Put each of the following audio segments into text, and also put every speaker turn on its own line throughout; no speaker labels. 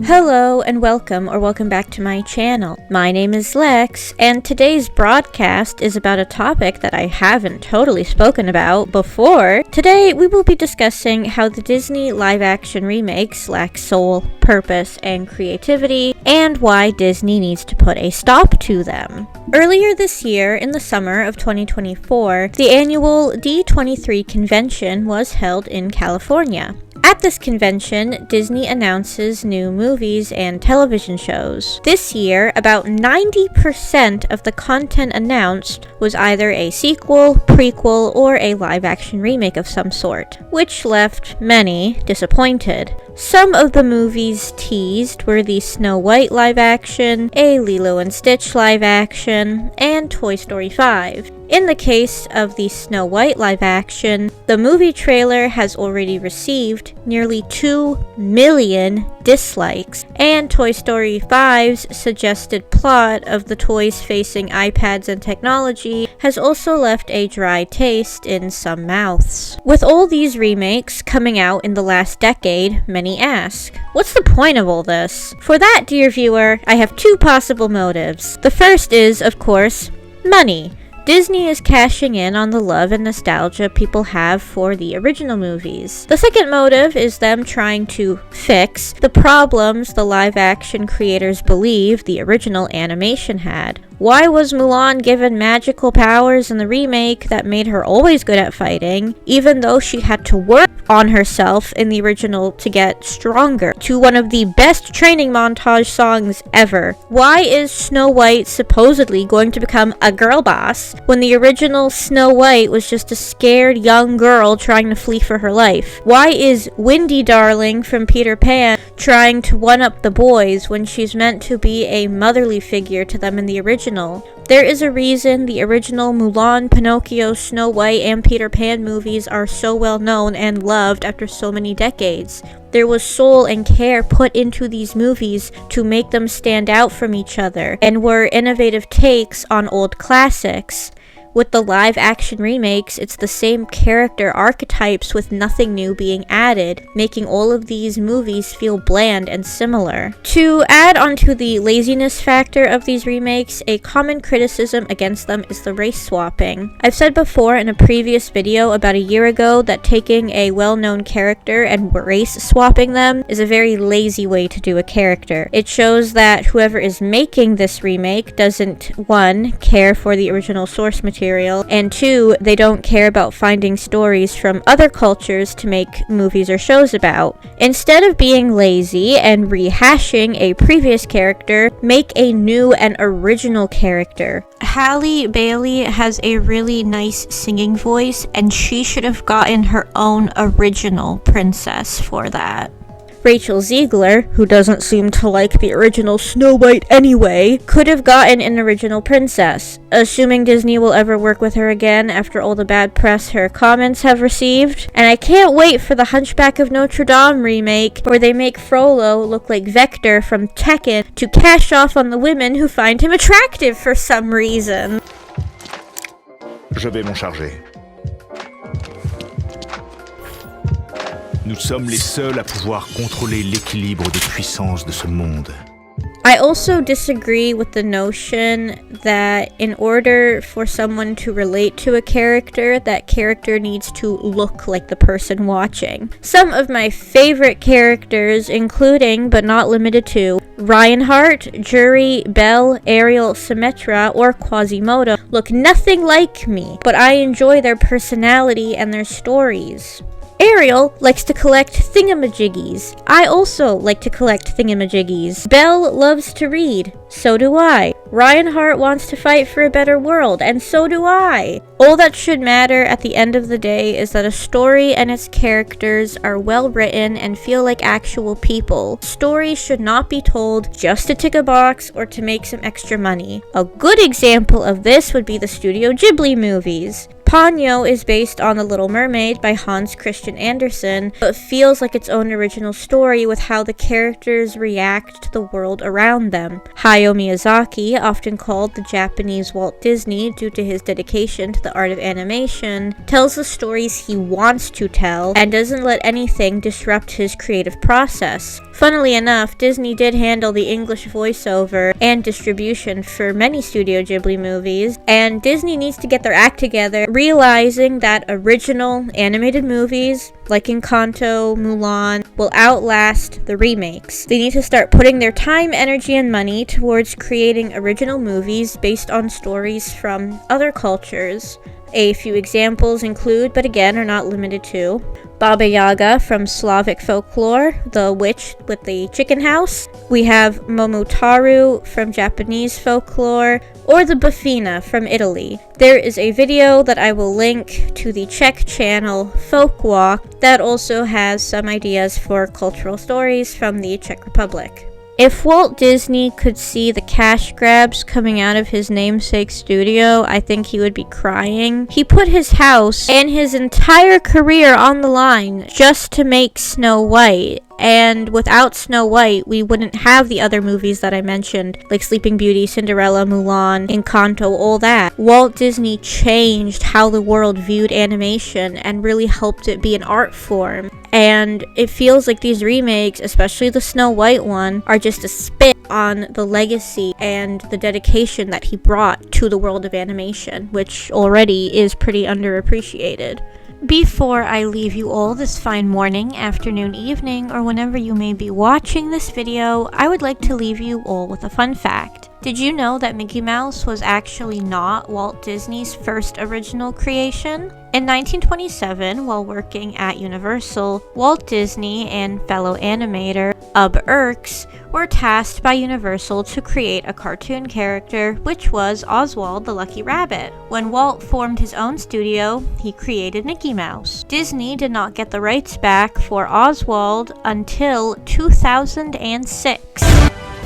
Hello and welcome back to my channel. My name is Lex, and today's broadcast is about a topic that I haven't totally spoken about before. Today we will be discussing how the Disney live-action remakes lack soul, purpose, and creativity, and why Disney needs to put a stop to them. Earlier this year, in the summer of 2024, the annual D23 convention was held in California. At this convention, Disney announces new movies and television shows. This year, about 90% of the content announced was either a sequel, prequel, or a live-action remake of some sort, which left many disappointed. Some of the movies teased were the Snow White live-action, a Lilo and Stitch live-action, and Toy Story 5. In the case of the Snow White live-action, the movie trailer has already received nearly 2 million dislikes, and Toy Story 5's suggested plot of the toys facing iPads and technology has also left a dry taste in some mouths. With all these remakes coming out in the last decade, many ask, what's the point of all this? For that, dear viewer, I have two possible motives. The first is, of course, money. Disney is cashing in on the love and nostalgia people have for the original movies. The second motive is them trying to fix the problems the live-action creators believe the original animation had. Why was Mulan given magical powers in the remake that made her always good at fighting, even though she had to work on herself in the original to get stronger, to one of the best training montage songs ever? Why is Snow White supposedly going to become a girl boss when the original Snow White was just a scared young girl trying to flee for her life? Why is Wendy Darling from Peter Pan trying to one-up the boys when she's meant to be a motherly figure to them in the original? There is a reason the original Mulan, Pinocchio, Snow White, and Peter Pan movies are so well known and loved after so many decades. There was soul and care put into these movies to make them stand out from each other, and were innovative takes on old classics. With the live-action remakes, it's the same character archetypes with nothing new being added, making all of these movies feel bland and similar. To add onto the laziness factor of these remakes, a common criticism against them is the race swapping. I've said before in a previous video about a year ago that taking a well-known character and race swapping them is a very lazy way to do a character. It shows that whoever is making this remake doesn't, 1, care for the original source material, and 2, they don't care about finding stories from other cultures to make movies or shows about. Instead of being lazy and rehashing a previous character, make a new and original character. Halle Bailey has a really nice singing voice, and she should have gotten her own original princess for that. Rachel Zegler, who doesn't seem to like the original Snow White anyway, could have gotten an original princess, assuming Disney will ever work with her again after all the bad press her comments have received. And I can't wait for the Hunchback of Notre Dame remake, where they make Frollo look like Vector from Tekken to cash off on the women who find him attractive for some reason.
Je vais m'en charger. Nous sommes les seuls à pouvoir contrôler l'équilibre des puissances de ce monde.
I also disagree with the notion that in order for someone to relate to a character, that character needs to look like the person watching. Some of my favorite characters, including but not limited to Reinhardt, Jury, Belle, Ariel, Symmetra, or Quasimodo, look nothing like me, but I enjoy their personality and their stories. Ariel likes to collect thingamajiggies. I also like to collect thingamajiggies. Belle loves to read. So do I. Reinhardt wants to fight for a better world, and so do I. All that should matter at the end of the day is that a story and its characters are well written and feel like actual people. Stories should not be told just to tick a box or to make some extra money. A good example of this would be the Studio Ghibli movies. Ponyo is based on The Little Mermaid by Hans Christian Andersen, but feels like its own original story with how the characters react to the world around them. Hayao Miyazaki, often called the Japanese Walt Disney due to his dedication to the art of animation, tells the stories he wants to tell and doesn't let anything disrupt his creative process. Funnily enough, Disney did handle the English voiceover and distribution for many Studio Ghibli movies, and Disney needs to get their act together, realizing that original animated movies like Encanto, Mulan, will outlast the remakes. They need to start putting their time, energy, and money towards creating original movies based on stories from other cultures. A few examples include, but again are not limited to, Baba Yaga from Slavic folklore, the witch with the chicken house. We have Momotaru from Japanese folklore, or the Buffina from Italy. There is a video that I will link to the Czech channel Folk Walk that also has some ideas for cultural stories from the Czech Republic. If Walt Disney could see the cash grabs coming out of his namesake studio, I think he would be crying. He put his house and his entire career on the line just to make Snow White. And without Snow White, we wouldn't have the other movies that I mentioned, like Sleeping Beauty, Cinderella, Mulan, Encanto, all that. Walt Disney changed how the world viewed animation and really helped it be an art form. And it feels like these remakes, especially the Snow White one, are just a spin on the legacy and the dedication that he brought to the world of animation, which already is pretty underappreciated. Before I leave you all this fine morning, afternoon, evening, or whenever you may be watching this video, I would like to leave you all with a fun fact. Did you know that Mickey Mouse was actually not Walt Disney's first original creation? In 1927, while working at Universal, Walt Disney and fellow animator Ub Iwerks were tasked by Universal to create a cartoon character, which was Oswald the Lucky Rabbit. When Walt formed his own studio, he created Mickey Mouse. Disney did not get the rights back for Oswald until 2006.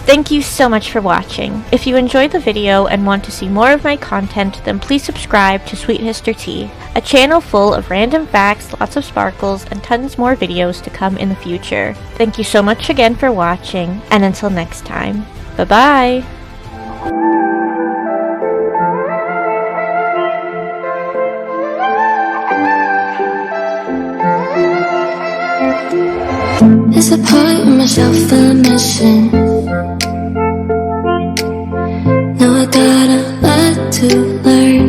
Thank you so much for watching. If you enjoyed the video and want to see more of my content, then please subscribe to Sweet Histortea, a channel full of random facts, lots of sparkles, and tons more videos to come in the future. Thank you so much again for watching, and until next time, bye-bye!
There's a part of myself that I'm missing. Now I got a lot to learn.